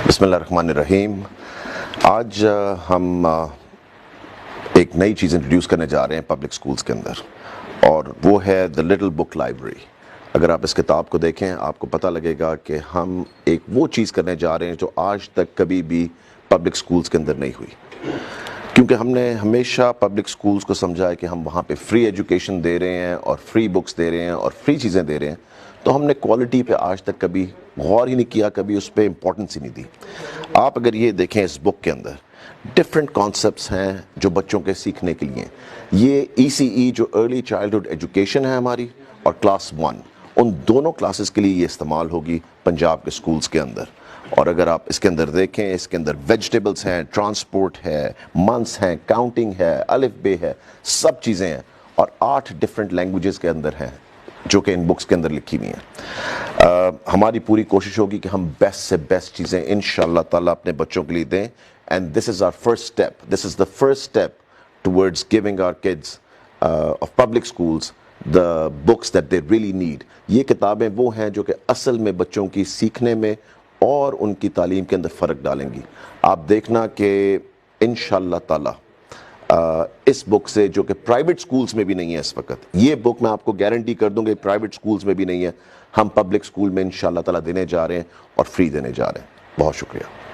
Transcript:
بسم اللہ الرحمن الرحیم. آج ہم ایک نئی چیز انٹروڈیوس کرنے جا رہے ہیں پبلک سکولز کے اندر، اور وہ ہے دا لٹل بک لائبریری. اگر آپ اس کتاب کو دیکھیں آپ کو پتہ لگے گا کہ ہم ایک وہ چیز کرنے جا رہے ہیں جو آج تک کبھی بھی پبلک سکولز کے اندر نہیں ہوئی، کیونکہ ہم نے ہمیشہ پبلک سکولز کو سمجھا ہے کہ ہم وہاں پہ فری ایجوکیشن دے رہے ہیں اور فری بکس دے رہے ہیں اور فری چیزیں دے رہے ہیں، تو ہم نے کوالٹی پہ آج تک کبھی غور ہی نہیں کیا، کبھی اس پہ امپورٹنس ہی نہیں دی. آپ اگر یہ دیکھیں اس بک کے اندر ڈفرینٹ کانسیپٹس ہیں جو بچوں کے سیکھنے کے لیے. یہ ECE جو ارلی چائلڈہڈ ایجوکیشن ہے ہماری، اور کلاس 1، ان دونوں کلاسز کے لیے یہ استعمال ہوگی پنجاب کے سکولز کے اندر. اور اگر آپ اس کے اندر دیکھیں، اس کے اندر ویجیٹیبلز ہیں، ٹرانسپورٹ ہے، منتھس ہیں، کاؤنٹنگ ہے، الف بے ہے، سب چیزیں ہیں، اور 8 ڈفرینٹ لینگویجز کے اندر ہیں جو کہ ان بکس کے اندر لکھی ہوئی ہیں. ہماری پوری کوشش ہوگی کہ ہم بیسٹ سے بیسٹ چیزیں انشاءاللہ تعالیٰ اپنے بچوں کے لیے دیں. And this is our first step, this is the first step towards giving our kids of public schools the books that they really need. یہ کتابیں وہ ہیں جو کہ اصل میں بچوں کی سیکھنے میں اور ان کی تعلیم کے اندر فرق ڈالیں گی. آپ دیکھنا کہ انشاءاللہ تعالی اس بک سے، جو کہ پرائیویٹ سکولز میں بھی نہیں ہے اس وقت، یہ بک میں آپ کو گارنٹی کر دوں گا پرائیویٹ سکولز میں بھی نہیں ہے، ہم پبلک سکول میں انشاءاللہ تعالی دینے جا رہے ہیں اور فری دینے جا رہے ہیں. بہت شکریہ.